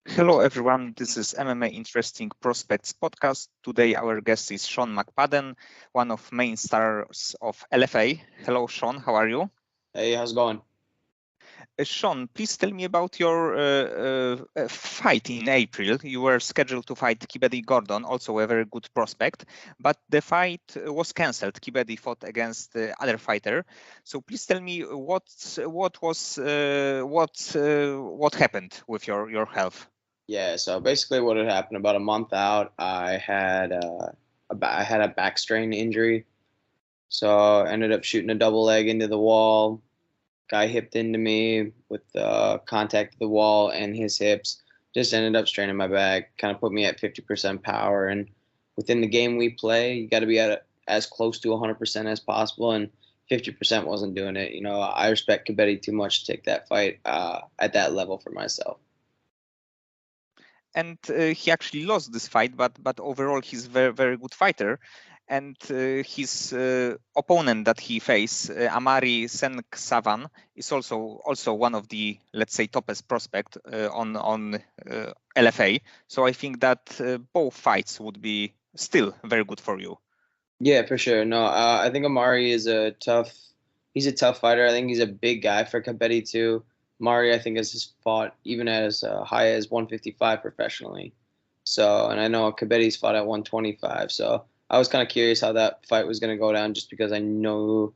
Hello, everyone. This is MMA Interesting Prospects podcast. Today, our guest is Sean McPadden, one of main stars of LFA. Hello, Sean. How are you? Hey, how's it going? Sean, please tell me about your fight in April. You were scheduled to fight Kibedi Gordon, also a very good prospect, but the fight was cancelled. Kibedi fought against the other fighter. So please tell me what happened with your health. Yeah, so basically what had happened about a month out, I had a back strain injury. So I ended up shooting a double leg into the wall. Guy hipped into me with contact of the wall and his hips. Just ended up straining my back, kind of put me at 50% power. And within the game we play, you got to be at as close to 100% as possible. And 50% wasn't doing it. I respect Kibeti too much to take that fight at that level for myself. And he actually lost this fight, but overall he's very good fighter. And his opponent that he faced, Amari Savan, is also one of the, let's say, toppest prospect on LFA. So I think that both fights would be still very good for you. Yeah, for sure. No, I think Amari is he's a tough fighter. I think he's a big guy for Kabedi too. Amari, I think, has fought even as high as 155 professionally. So, and I know Kabedi's fought at 125. So I was kind of curious how that fight was going to go down, just because I know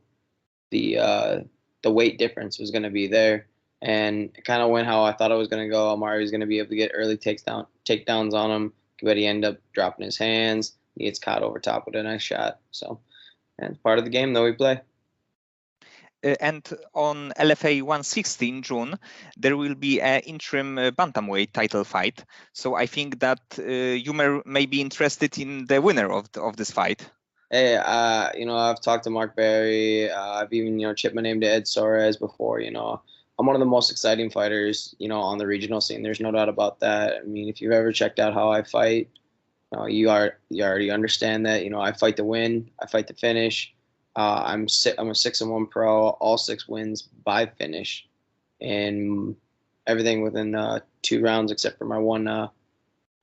the uh, the weight difference was going to be there, and it kind of went how I thought it was going to go. Amari was going to be able to get early takedowns on him, but he ended up dropping his hands. He gets caught over top with a nice shot. So, and it's part of the game that we play. And on LFA 160 in June, there will be an interim bantamweight title fight. So I think that you may be interested in the winner of this fight. Hey, I've talked to Mark Berry. I've even, chipped my name to Ed Soares before. I'm one of the most exciting fighters, on the regional scene. There's no doubt about that. I mean, if you've ever checked out how I fight, you already understand that. I fight to win. I fight to finish. I'm a 6-1 pro. All 6 wins by finish, and everything within 2 rounds except for my one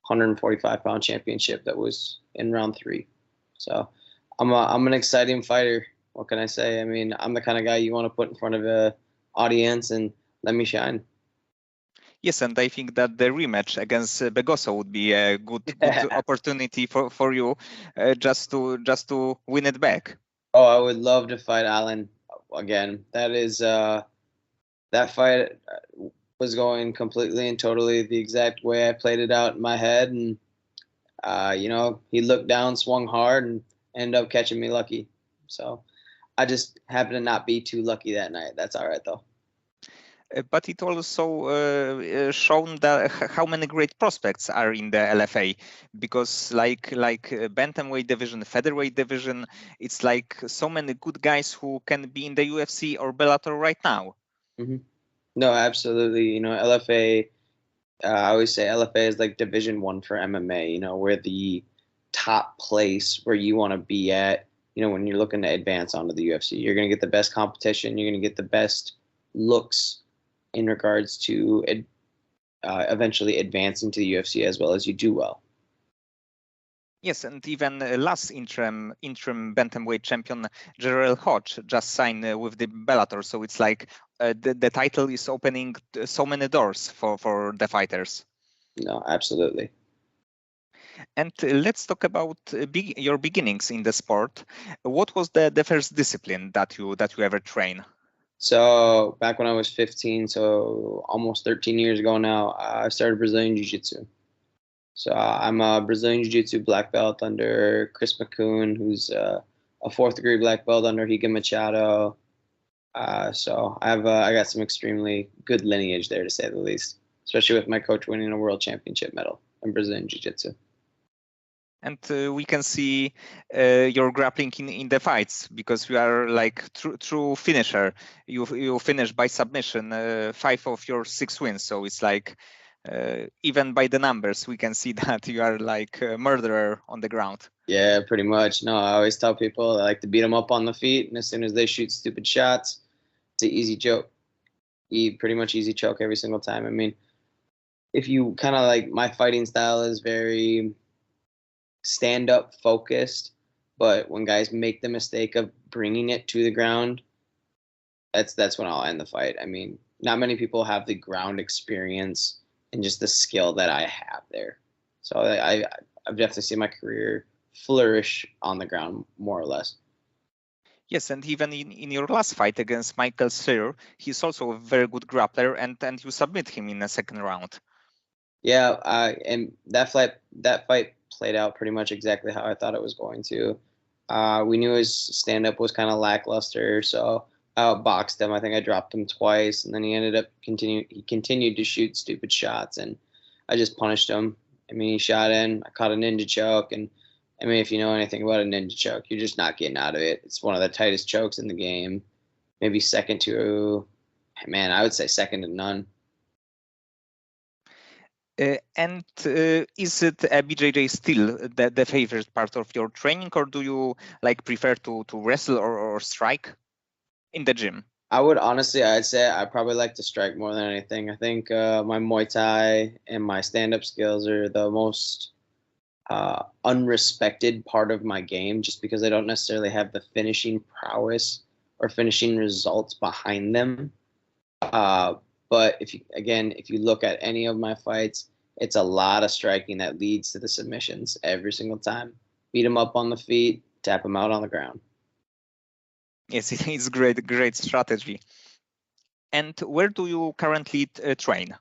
145-pound championship that was in round 3. So I'm an exciting fighter. What can I say? I mean, I'm the kind of guy you want to put in front of a audience and let me shine. Yes, and I think that the rematch against Begoso would be a good opportunity for you, just to win it back. Oh, I would love to fight Alan again. That fight was going completely and totally the exact way I played it out in my head, and he looked down, swung hard, and ended up catching me lucky. So I just happened to not be too lucky that night. That's all right though. But it also shown that how many great prospects are in the LFA, because like bantamweight division, featherweight division, it's like so many good guys who can be in the UFC or Bellator right now. Mm-hmm. No, absolutely. LFA. I always say LFA is like Division 1 for MMA. Where the top place where you want to be at. When you're looking to advance onto the UFC, you're going to get the best competition. You're going to get the best looks in regards to eventually advancing to the UFC as well as you do well. Yes, and even last interim bantamweight champion Gerald Hodge just signed with the Bellator, so it's like the title is opening so many doors for the fighters. No, absolutely. And let's talk about your beginnings in the sport. What was the first discipline that you ever train? So back when I was 15, so almost 13 years ago now, I started Brazilian Jiu-Jitsu. So I'm a Brazilian Jiu-Jitsu black belt under Chris McCune, who's a fourth degree black belt under Higa Machado. So I got some extremely good lineage there, to say the least, especially with my coach winning a world championship medal in Brazilian Jiu-Jitsu. And we can see your grappling in the fights, because you are like true finisher. You finish by submission 5 of your 6 wins. So it's like even by the numbers, we can see that you are like a murderer on the ground. Yeah, pretty much. No, I always tell people I like to beat them up on the feet, and as soon as they shoot stupid shots, it's an easy joke. Pretty much easy choke every single time. I mean, if you kind of like, my fighting style is very stand up focused, but when guys make the mistake of bringing it to the ground, that's when I'll end the fight. I mean, not many people have the ground experience and just the skill that I have there. So I've definitely seen my career flourish on the ground more or less. Yes, and even in your last fight against Michael Sir, he's also a very good grappler, and you submit him in the second round. Yeah, and that fight played out pretty much exactly how I thought it was going to. We knew his stand up was kind of lackluster, so I outboxed him. I think I dropped him twice, and then he continued to shoot stupid shots, and I just punished him. I mean, he shot in. I caught a ninja choke, and I mean, if you know anything about a ninja choke, you're just not getting out of it. It's one of the tightest chokes in the game, maybe second to, man, I would say second to none. And is it BJJ still the favorite part of your training, or do you like prefer to wrestle or strike in the gym? I would honestly, I'd say I probably like to strike more than anything. I think my Muay Thai and my stand-up skills are the most unrespected part of my game, just because I don't necessarily have the finishing prowess or finishing results behind them. Uh, but if you look at any of my fights, it's a lot of striking that leads to the submissions every single time. Beat them up on the feet, tap them out on the ground. Yes, it's great strategy. And where do you currently train?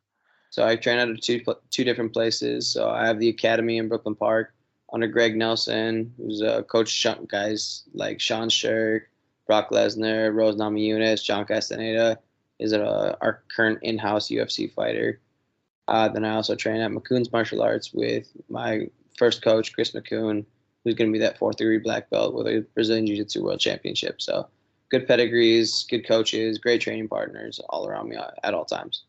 So I train out of two different places. So I have the academy in Brooklyn Park under Greg Nelson, who's a coach guys like Sean Shirk, Brock Lesnar, Rose Namajunas, John Castaneda is our current in-house UFC fighter. Then I also train at McCune's Martial Arts with my first coach, Chris McCune, who's going to be that 4th-degree black belt with a Brazilian Jiu-Jitsu World Championship. So good pedigrees, good coaches, great training partners all around me at all times.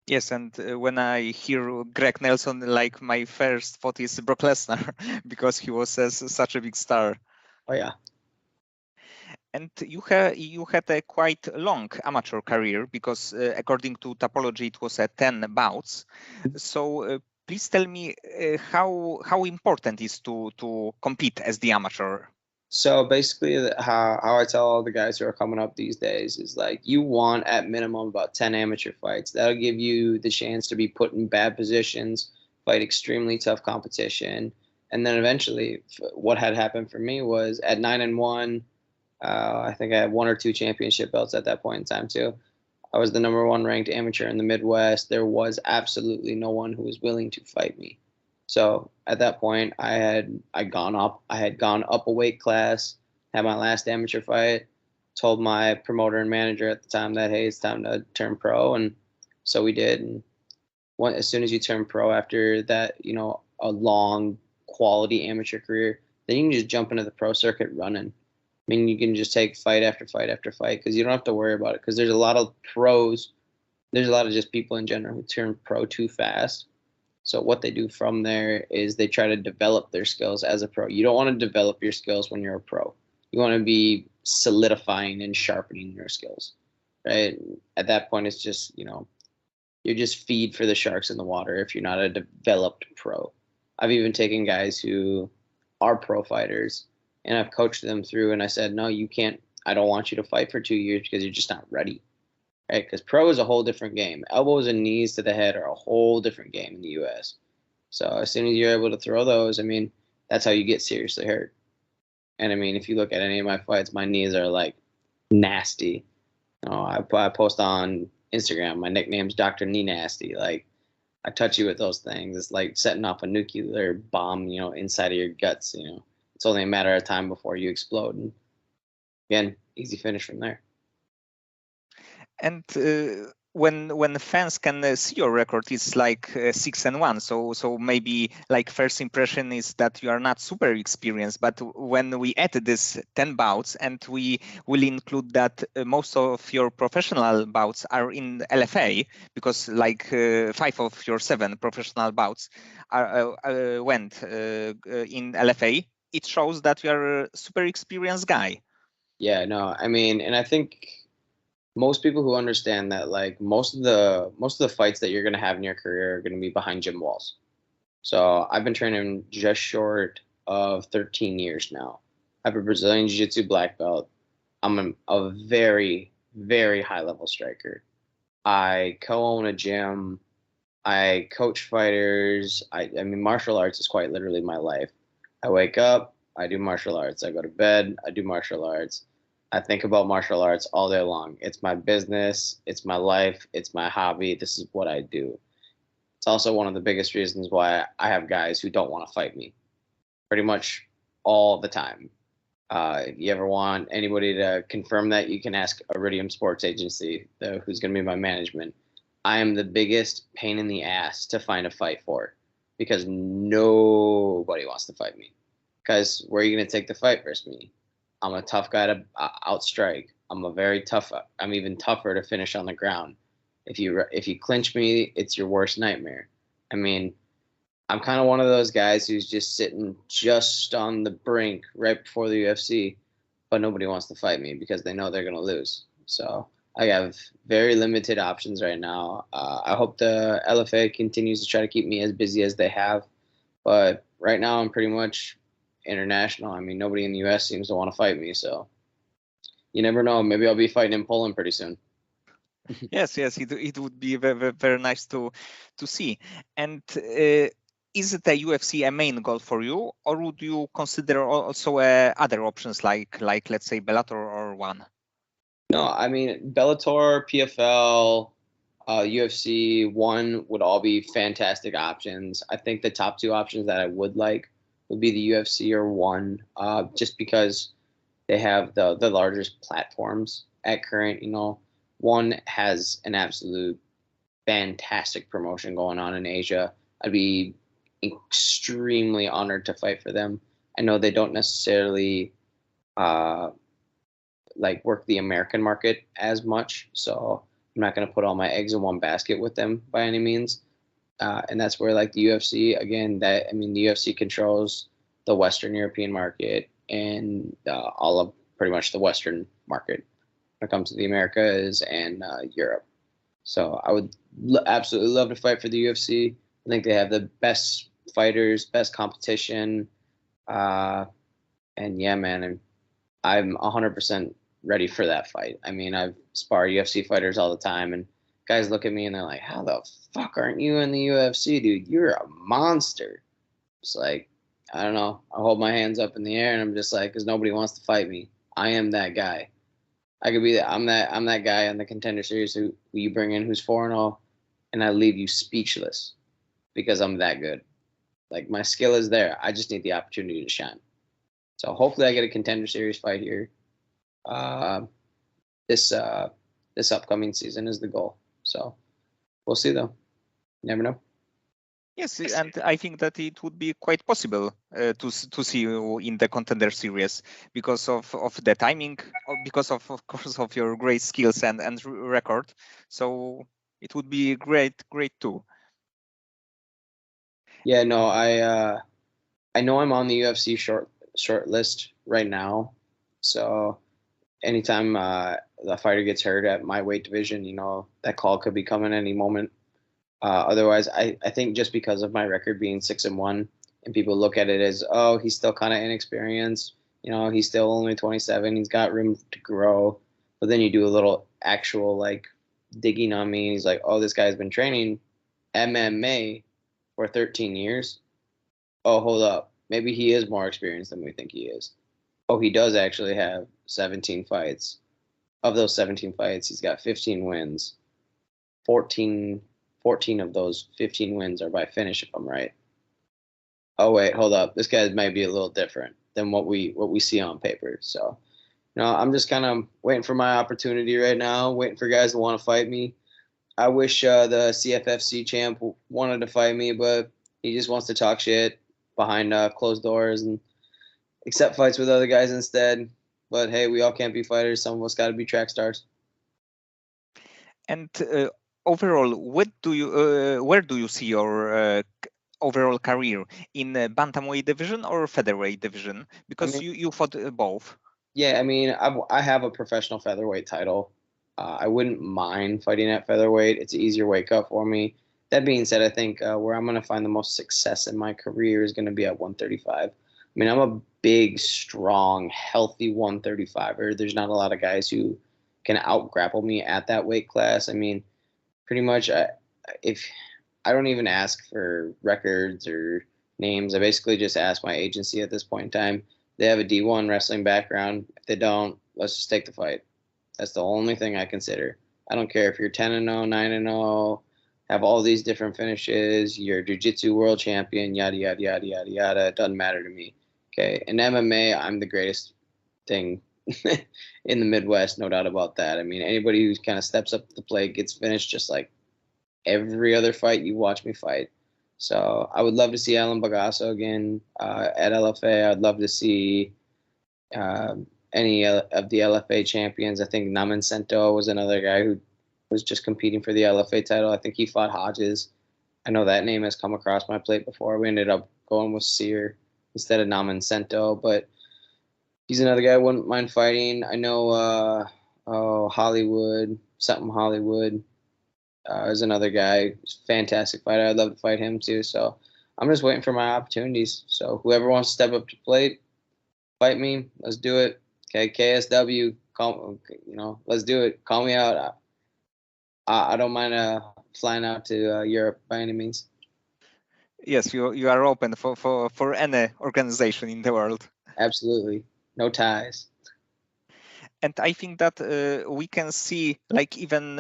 Yes, and when I hear Greg Nelson, like my first thought is Brock Lesnar because he was such a big star. Oh yeah. And you had a quite long amateur career because according to Topology it was 10 bouts. So please tell me how important is to compete as the amateur. So basically, how I tell all the guys who are coming up these days is like, you want at minimum about 10 amateur fights. That'll give you the chance to be put in bad positions, fight extremely tough competition. And then eventually, what had happened for me was at 9-1, I think I had 1 or 2 championship belts at that point in time too. I was the #1 ranked amateur in the Midwest. There was absolutely no one who was willing to fight me. So at that point, I had gone up. I had gone up a weight class. Had my last amateur fight. Told my promoter and manager at the time that, hey, it's time to turn pro, and so we did. And as soon as you turn pro after that, a long quality amateur career, then you can just jump into the pro circuit running. I mean, you can just take fight after fight after fight because you don't have to worry about it, because there's a lot of pros. There's a lot of just people in general who turn pro too fast. So what they do from there is they try to develop their skills as a pro. You don't want to develop your skills when you're a pro. You want to be solidifying and sharpening your skills, right? At that point, it's just, you're just feed for the sharks in the water if you're not a developed pro. I've even taken guys who are pro fighters and I've coached them through, and I said, no, you can't. I don't want you to fight for 2 years because you're just not ready, right? Because pro is a whole different game. Elbows and knees to the head are a whole different game in the U.S. So as soon as you're able to throw those, I mean, that's how you get seriously hurt. And I mean, if you look at any of my fights, my knees are like nasty. I post on Instagram. My nickname's Dr. Knee Nasty. Like, I touch you with those things. It's like setting off a nuclear bomb, inside of your guts. It's only a matter of time before you explode. And again, easy finish from there. And when the fans can see your record, it's like 6-1. So maybe like first impression is that you are not super experienced. But when we add this 10 bouts, and we will include that most of your professional bouts are in LFA, because like 5 of your 7 professional bouts went in LFA, it shows that you are a super experienced guy. Yeah, no, I mean, and I think most people who understand that like most of the fights that you're gonna have in your career are gonna be behind gym walls. So I've been training just short of 13 years now. I have a Brazilian Jiu-Jitsu black belt. I'm a very, very high level striker. I co-own a gym. I coach fighters. I mean, martial arts is quite literally my life. I wake up, I do martial arts. I go to bed, I do martial arts. I think about martial arts all day long. It's my business, it's my life, it's my hobby. This is what I do. It's also one of the biggest reasons why I have guys who don't want to fight me pretty much all the time. If you ever want anybody to confirm that, you can ask Iridium Sports Agency, who's going to be my management. I am the biggest pain in the ass to find a fight for because nobody wants to fight me. Because where are you going to take the fight versus me? I'm a tough guy to outstrike. I'm even tougher to finish on the ground. If you clinch me, it's your worst nightmare. I mean, I'm kind of one of those guys who's just sitting just on the brink right before the UFC, but nobody wants to fight me because they know they're going to lose. So I have very limited options right now. I hope the LFA continues to try to keep me as busy as they have, but right now I'm pretty much international. I mean, nobody in the US seems to want to fight me, so you never know. Maybe I'll be fighting in Poland pretty soon. Yes, yes, it would be very, very nice to see. And is the UFC a main goal for you, or would you consider also other options like let's say Bellator or One? No, I mean Bellator, PFL, UFC, One would all be fantastic options. I think the top two options that I would like would be the UFC or One, just because they have the largest platforms at current. One has an absolute fantastic promotion going on in Asia. I'd be extremely honored to fight for them. I know they don't necessarily uh, like work the American market as much, so I'm not going to put all my eggs in one basket with them by any means. And that's where like the UFC again. The UFC controls the Western European market and all of pretty much the Western market when it comes to the Americas and Europe. So I would absolutely love to fight for the UFC. I think they have the best fighters, best competition, and yeah, man, I'm 100% ready for that fight. I mean, I've sparred UFC fighters all the time, and guys look at me and they're like, "How the fuck aren't you in the UFC, dude? You're a monster." It's like, I don't know. I hold my hands up in the air and I'm just like, because nobody wants to fight me. I am that guy. I could be that. I'm that guy on the Contender Series who you bring in who's 4-0, and I leave you speechless because I'm that good. Like my skill is there. I just need the opportunity to shine. So hopefully I get a Contender Series fight here. Uh, this this upcoming season is the goal. So we'll see though. You never know. Yes, and I think that it would be quite possible to see you in the Contender Series because of the timing, because of course of your great skills and record. So it would be great too. Yeah, no, I know I'm on the UFC short list right now. So anytime the fighter gets hurt at my weight division, that call could be coming any moment. Otherwise, I think just because of my record being 6-1, and people look at it as, oh, he's still kind of inexperienced. He's still only 27. He's got room to grow. But then you do a little actual like digging on me. He's like, oh, this guy's been training MMA for 13 years. Oh, hold up. Maybe he is more experienced than we think he is. Oh, he does actually have 17 fights. Of those 17 fights, he's got 15 wins. 14 of those 15 wins are by finish, if I'm right. Oh wait, hold up. This guy might be a little different than what we see on paper. So, I'm just kind of waiting for my opportunity right now, waiting for guys to want to fight me. I wish the CFFC champ wanted to fight me, but he just wants to talk shit behind closed doors and accept fights with other guys instead. But hey, we all can't be fighters. Some of us got to be track stars. And overall, where do you see your overall career in bantamweight division or featherweight division? I Because mean, you fought both. yeah, I mean, I have a professional featherweight title. I wouldn't mind fighting at featherweight. It's an easier weight cut for me. That being said, I think where I'm going to find the most success in my career is going to be at 135. I mean, I'm a big, strong, healthy 135er. There's not a lot of guys who can out grapple me at that weight class. I mean, pretty much, if I don't even ask for records or names, I basically just ask my agency at this point in time. They have a D1 wrestling background. If they don't, let's just take the fight. That's the only thing I consider. I don't care if you're 10 and 0, 9 and 0, have all these different finishes, you're a jiu-jitsu world champion, yada yada yada yada yada. It doesn't matter to me. Okay. In MMA, I'm the greatest thing in the Midwest, no doubt about that. I mean, anybody who kind of steps up to the plate gets finished just like every other fight you watch me fight. So I would love to see Alan Bagasso again at LFA. I'd love to see uh, any of the LFA champions. I think Naman Sento was another guy who was just competing for the LFA title. I think he fought Hodges. I know that name has come across my plate before. We ended up going with Sear instead of Naman Sento, but he's another guy I wouldn't mind fighting. I know Hollywood, something Hollywood. Is another guy, fantastic fighter. I'd love to fight him too. So I'm just waiting for my opportunities. So whoever wants to step up to plate, fight me. Let's do it. Okay, KSW, call, let's do it. Call me out. I don't mind flying out to Europe by any means. Yes, you are open for any organization in the world. Absolutely, no ties. And I think that we can see, like even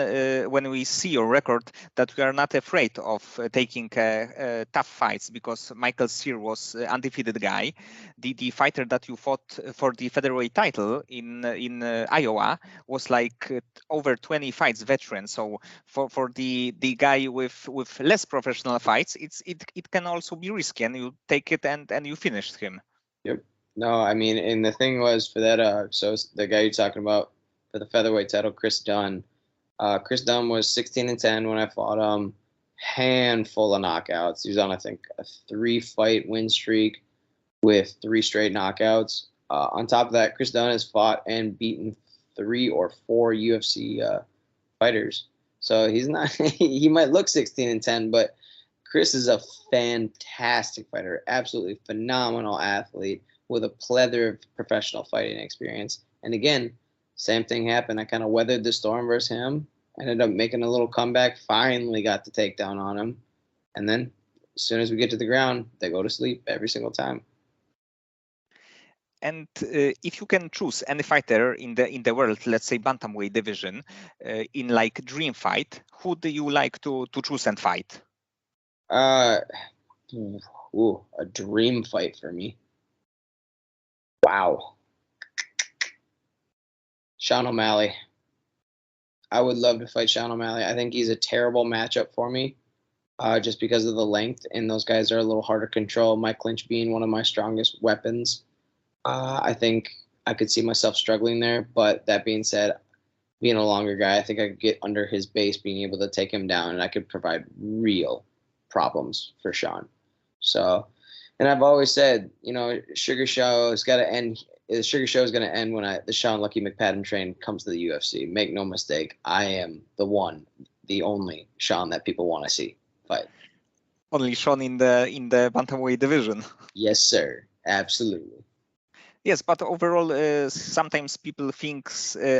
when we see your record, that we are not afraid of taking tough fights, because Michael Sear was undefeated guy. The fighter that you fought for the featherweight title in Iowa was like over 20 fights veteran. So for the guy with less professional fights, it can also be risky, and you take it and you finished him. Yep. No, I mean, and the thing was for that, so the guy you're talking about for the featherweight title, Chris Dunn. Chris Dunn was 16 and 10 when I fought him. Handful of knockouts. He was on, I think, a 3-fight win streak with 3 straight knockouts. On top of that, Chris Dunn has fought and beaten 3 or 4 UFC fighters. So he's not. He might look 16 and 10, but Chris is a fantastic fighter, absolutely phenomenal athlete with a plethora of professional fighting experience. And again, same thing happened. I kind of weathered the storm versus him. Ended up making a little comeback. Finally got the takedown on him. And then as soon as we get to the ground, they go to sleep every single time. And if you can choose any fighter in the world, let's say bantamweight division, in like dream fight, who do you like to choose and fight? A dream fight for me. Wow. Sean O'Malley. I would love to fight Sean O'Malley. I think he's a terrible matchup for me, just because of the length, and those guys are a little harder to control. My clinch being one of my strongest weapons. I think I could see myself struggling there. But that being said, being a longer guy, I think I could get under his base, being able to take him down, and I could provide real problems for Sean. So, and I've always said, Sugar Show has got to end. The Sugar Show is going to end when the Sean Lucky McPadden train comes to the UFC. Make no mistake, I am the one, the only Sean that people want to see fight. Only Sean in the bantamweight division. Yes, sir. Absolutely. Yes, but overall, sometimes people think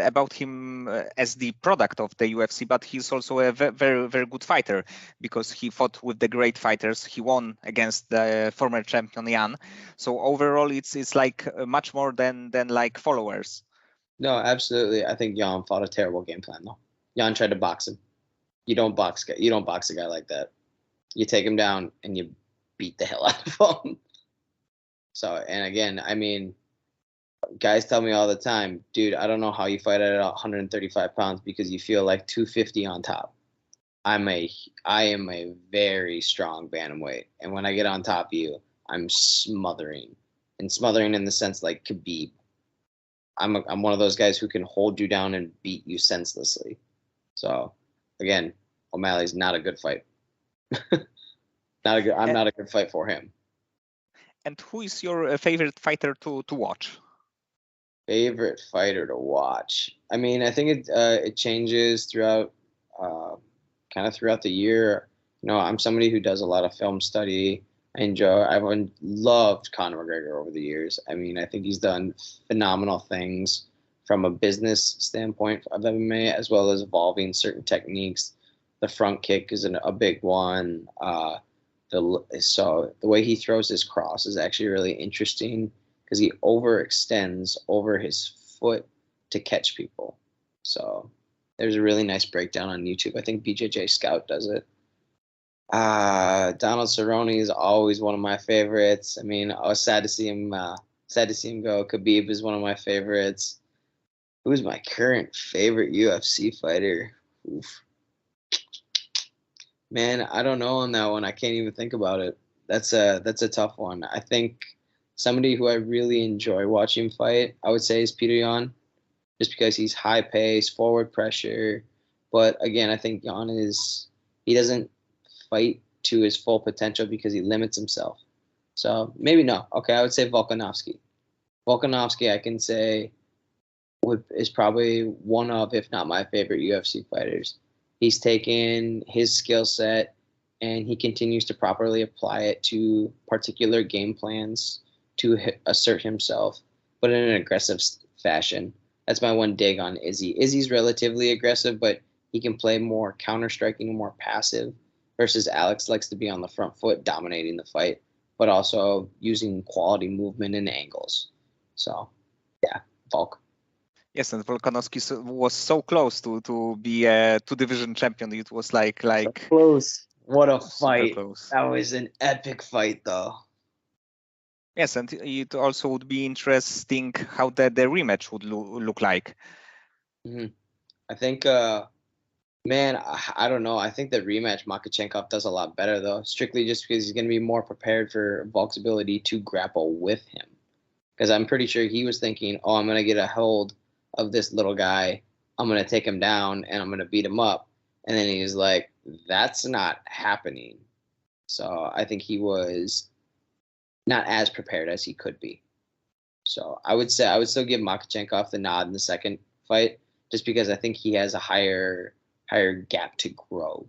about him as the product of the UFC, but he's also a very, very good fighter, because he fought with the great fighters. He won against the former champion Jan. So overall, it's like much more than like followers. No, absolutely. I think Jan fought a terrible game plan though. Jan tried to box him. You don't box a guy like that. You take him down and you beat the hell out of him. So, and again, I mean, guys tell me all the time, dude, I don't know how you fight at 135 pounds because you feel like 250 on top. I am a very strong bantamweight, and when I get on top of you, I'm smothering, and smothering in the sense like Khabib. I'm one of those guys who can hold you down and beat you senselessly. So, again, O'Malley's not a good fight. I'm not a good fight for him. And who is your favorite fighter to watch? Favorite fighter to watch. I mean, I think it changes throughout kind of throughout the year. You know, I'm somebody who does a lot of film study. I've loved Conor McGregor over the years. I mean, I think he's done phenomenal things from a business standpoint of MMA, as well as evolving certain techniques. The front kick is a big one. So the way he throws his cross is actually really interesting because he overextends over his foot to catch people. So there's a really nice breakdown on YouTube. I think BJJ Scout does it. Donald Cerrone is always one of my favorites. I mean, I was sad to see him. Sad to see him go. Khabib is one of my favorites. Who's my current favorite UFC fighter? Oof. Man, I don't know on that one. I can't even think about it. That's a tough one. I think somebody who I really enjoy watching fight, I would say, is Peter Yan, just because he's high pace, forward pressure. But again, I think Yan he doesn't fight to his full potential because he limits himself. So maybe no. Okay, I would say Volkanovski. Volkanovski, I can say, is probably one of, if not my favorite UFC fighters. He's taken his skill set and he continues to properly apply it to particular game plans to assert himself, but in an aggressive fashion. That's my one dig on Izzy. Izzy's relatively aggressive, but he can play more counter-striking and more passive versus Alex likes to be on the front foot dominating the fight, but also using quality movement and angles. So, yeah, Volk. Yes, and Volkanovski was so close to be a two-division champion. It was like So close. What a fight. Close. That was an epic fight, though. Yes, and it also would be interesting how the rematch would look like. Mm-hmm. I think, man, I don't know. I think the rematch Makachenkov does a lot better, though, strictly just because he's going to be more prepared for Volk's ability to grapple with him. Because I'm pretty sure he was thinking, oh, I'm going to get a hold of this little guy. I'm going to take him down and I'm going to beat him up. And then he's like, that's not happening. So I think he was not as prepared as he could be. So I would still give Makachenkov the nod in the second fight, just because I think he has a higher gap to grow.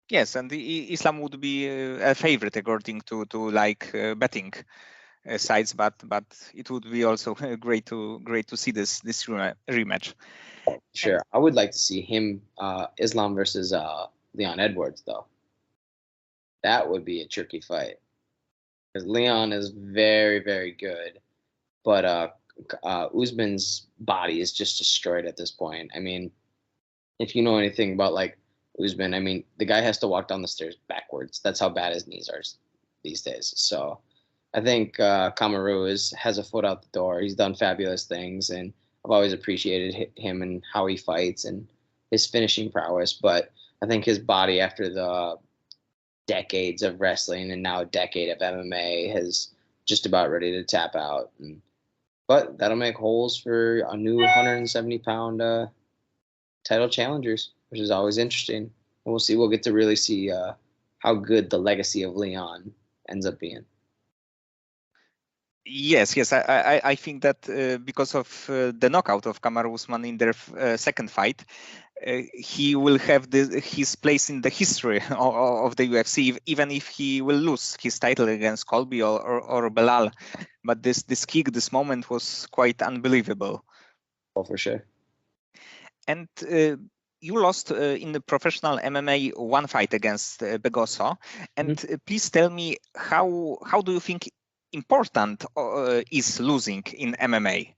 Yes, and Islam would be a favorite according to betting sides, but it would be also great to see this rematch. Sure, I would like to see him Islam versus Leon Edwards, though. That would be a tricky fight because Leon is very, very good, but Usman's body is just destroyed at this point. I mean, if you know anything about like Usman, I mean, the guy has to walk down the stairs backwards. That's how bad his knees are these days. So I think Kamaru has a foot out the door. He's done fabulous things, and I've always appreciated him and how he fights and his finishing prowess. But I think his body, after the decades of wrestling and now a decade of MMA, has just about ready to tap out. But that'll make holes for a new 170-pound title challengers, which is always interesting. And we'll see. We'll get to really see how good the legacy of Leon ends up being. Yes, I think that because of the knockout of Kamaru Usman in their second fight, he will have his place in the history of the UFC, even if he will lose his title against Colby or Belal. But this kick, this moment was quite unbelievable. Oh, for sure. And you lost in the professional MMA one fight against Begosso. And please tell me, how do you think important is losing in MMA?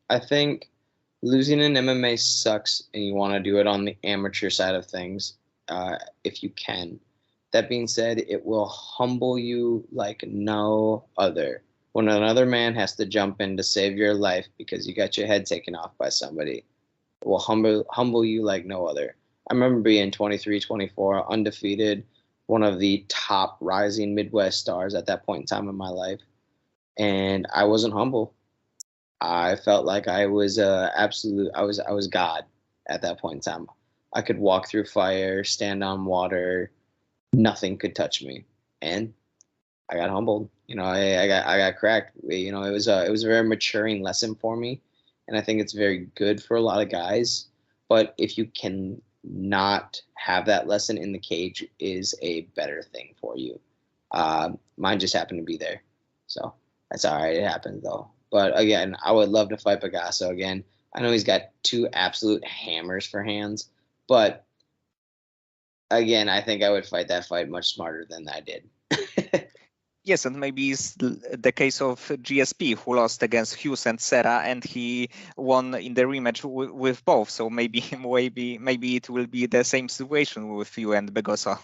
I think losing in MMA sucks, and you want to do it on the amateur side of things if you can. That being said, it will humble you like no other. When another man has to jump in to save your life because you got your head taken off by somebody, it will humble you like no other. I remember being 23, 24, undefeated, one of the top rising Midwest stars at that point in time in my life, and I wasn't humble. I felt like I was I was God at that point in time. I could walk through fire, stand on water, nothing could touch me. And I got humbled. I got cracked. It was a very maturing lesson for me, and I think it's very good for a lot of guys. But if you can not have that lesson in the cage, is a better thing for you. Mine just happened to be there, so that's all right. It happens though. But again, I would love to fight Picasso again. I know he's got two absolute hammers for hands, but again, I think I would fight that fight much smarter than I did. Yes, and maybe it's the case of GSP, who lost against Hughes and Serra, and he won in the rematch with both. So maybe it will be the same situation with you and Begoso.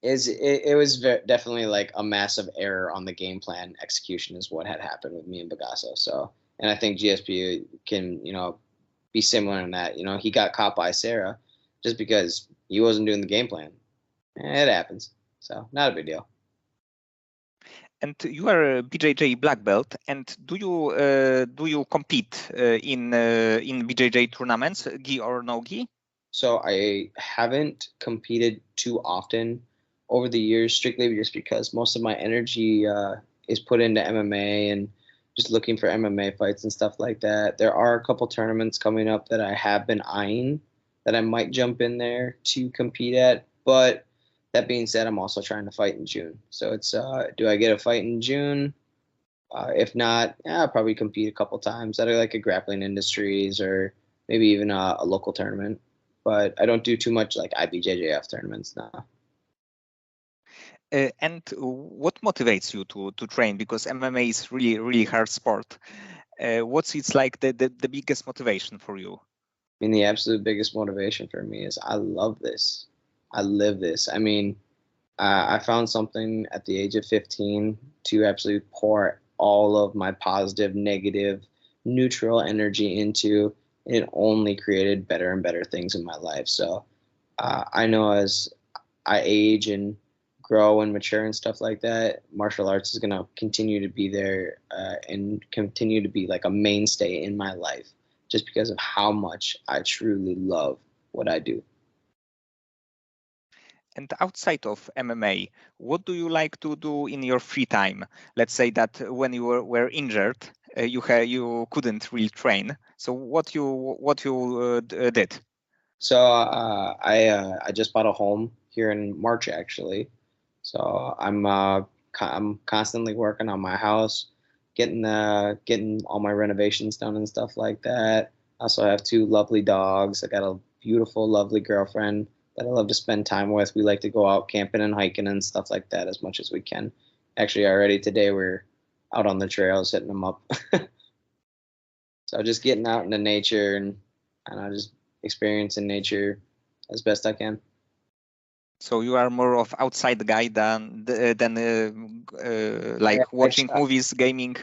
It was definitely like a massive error on the game plan execution is what had happened with me and Begasso. So, and I think GSP can, be similar in that, he got caught by Sarah just because he wasn't doing the game plan. It happens. So not a big deal. And you are a BJJ black belt, and do you compete in BJJ tournaments, gi or no gi? So I haven't competed too often over the years, strictly just because most of my energy is put into MMA and just looking for MMA fights and stuff like that. There are a couple tournaments coming up that I have been eyeing that I might jump in there to compete at. But that being said, I'm also trying to fight in June. So it's do I get a fight in June? If not, I'll probably compete a couple times at like a Grappling Industries or maybe even a local tournament. But I don't do too much like IBJJF tournaments now. And what motivates you to train? Because MMA is really hard sport. What's it's like the biggest motivation for you? I mean, the absolute biggest motivation for me is I love this. I live this. I mean, I found something at the age of 15 to absolutely pour all of my positive, negative, neutral energy into. It only created better and better things in my life. So I know as I age and grow and mature and stuff like that, martial arts is going to continue to be there and continue to be like a mainstay in my life just because of how much I truly love what I do. And outside of MMA, what do you like to do in your free time? Let's say that when you were injured, you couldn't really train. So what you did? So I just bought a home here in March actually. So I'm constantly working on my house, getting all my renovations done and stuff like that. I also have two lovely dogs. I got a beautiful, lovely girlfriend that I love to spend time with. We like to go out camping and hiking and stuff like that as much as we can. Actually, already today we're out on the trails hitting them up. So just getting out into nature and I just experiencing nature as best I can. So you are more of outside guy than like watching movies, gaming.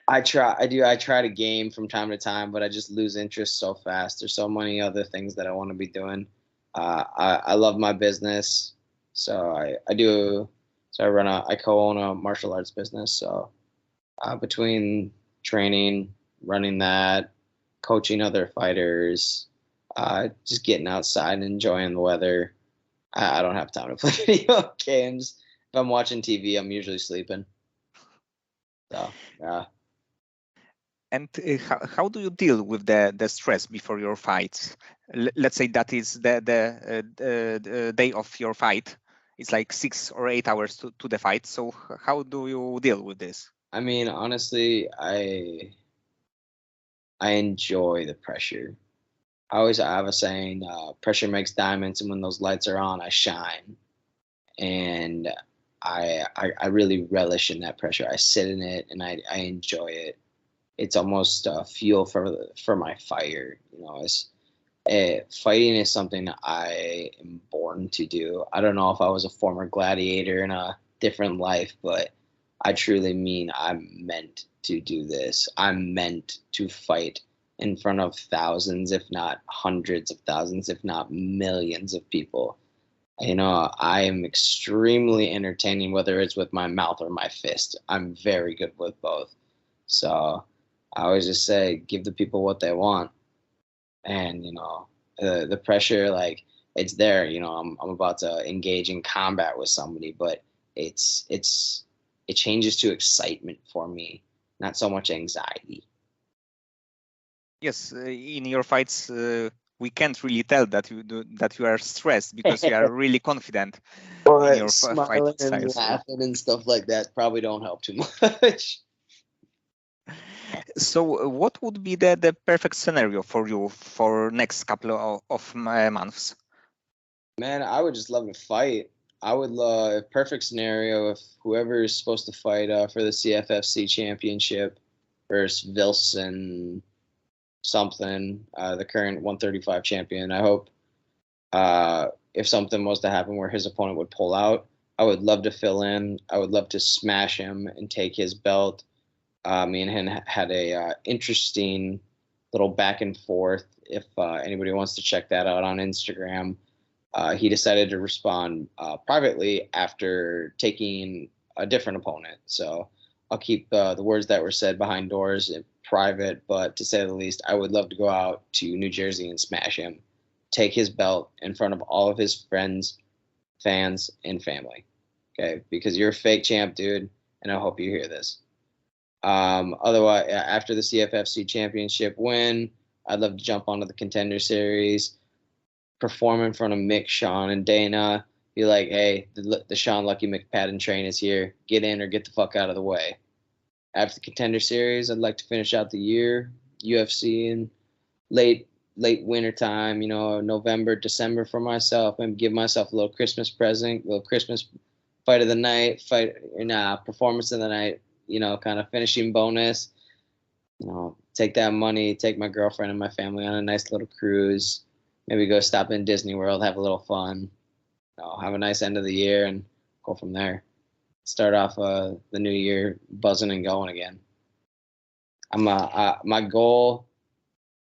I try to game from time to time, but I just lose interest so fast. There's so many other things that I want to be doing. I love my business, so I do. So I co-own a martial arts business. So between training, running that, coaching other fighters, just getting outside and enjoying the weather. I don't have time to play video games. If I'm watching TV, I'm usually sleeping. So yeah. And how do you deal with the stress before your fights? Let's say that is the day of your fight. It's like 6 or 8 hours to the fight. So how do you deal with this? I mean, honestly, I enjoy the pressure. I have a saying, pressure makes diamonds, and when those lights are on, I shine. And I really relish in that pressure. I sit in it and I enjoy it. It's almost fuel for my fire. Fighting is something I am born to do. I don't know if I was a former gladiator in a different life, but I truly mean I'm meant to do this. I'm meant to fight in front of thousands, if not hundreds of thousands, if not millions of people. I am extremely entertaining, whether it's with my mouth or my fist. I'm very good with both. So I always just say, give the people what they want. And, the pressure, like, it's there. I'm about to engage in combat with somebody, but it's it changes to excitement for me, not so much anxiety. Yes, in your fights, we can't really tell that you are stressed because you are really confident in your But fight smiling and style. So, laughing and stuff like that probably don't help too much. what would be the perfect scenario for you for next couple of months? Man, I would just love to fight. I would love perfect scenario if whoever is supposed to fight for the CFFC championship versus Wilson something, the current 135 champion. I hope if something was to happen where his opponent would pull out, I would love to fill in. I would love to smash him and take his belt. Me and him had a interesting little back and forth. If anybody wants to check that out on Instagram, he decided to respond privately after taking a different opponent. So I'll keep the words that were said behind doors in private, but to say the least, I would love to go out to New Jersey and smash him, take his belt in front of all of his friends, fans, and family. Okay, because you're a fake champ, dude, and I hope you hear this. Otherwise, after the CFFC championship win, I'd love to jump onto the Contender Series, perform in front of Mick, Sean, and Dana. Be like, hey, the Sean Lucky McPadden train is here. Get in or get the fuck out of the way. After the Contender Series, I'd like to finish out the year UFC in late winter time, November, December for myself, and give myself a little Christmas present, a little Christmas fight of the night, performance of the night, kind of finishing bonus. Take that money, take my girlfriend and my family on a nice little cruise. Maybe go stop in Disney World, have a little fun. Have a nice end of the year and go from there. Start off the new year buzzing and going again. My goal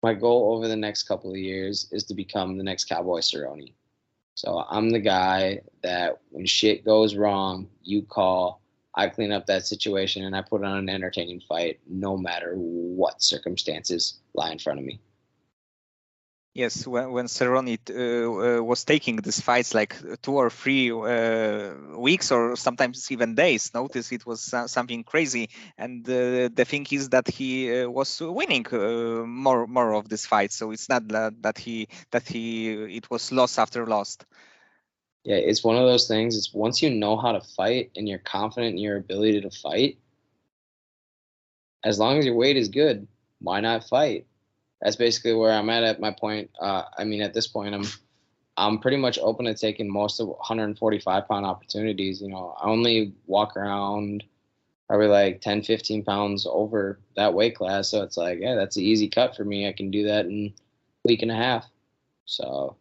over the next couple of years is to become the next Cowboy Cerrone. So I'm the guy that when shit goes wrong, you call, I clean up that situation, and I put on an entertaining fight no matter what circumstances lie in front of me. Yes, when Cerrone was taking these fights like 2 or 3 weeks or sometimes even days notice, it was something crazy. And the thing is that he was winning more of this fight. So it's not that it was loss after loss. Yeah, it's one of those things. It's once you know how to fight and you're confident in your ability to fight, as long as your weight is good, why not fight? That's basically where I'm at my point. At this point, I'm pretty much open to taking most of 145-pound opportunities. I only walk around probably like 10, 15 pounds over that weight class. So it's like, yeah, that's an easy cut for me. I can do that in a week and a half. So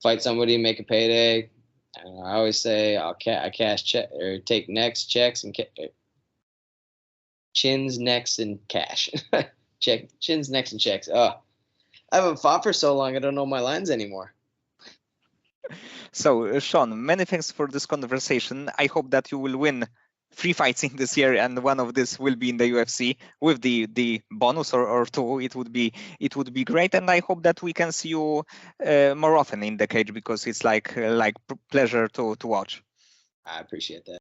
fight somebody, make a payday. And I always say I cash check or take necks, checks, and chins, necks, and cash. Check chins, necks, and checks. I haven't fought for so long. I don't know my lines anymore. So, Sean, many thanks for this conversation. I hope that you will win 3 fights in this year, and one of this will be in the UFC with the bonus or 2. It would be great, and I hope that we can see you more often in the cage because it's like pleasure to watch. I appreciate that.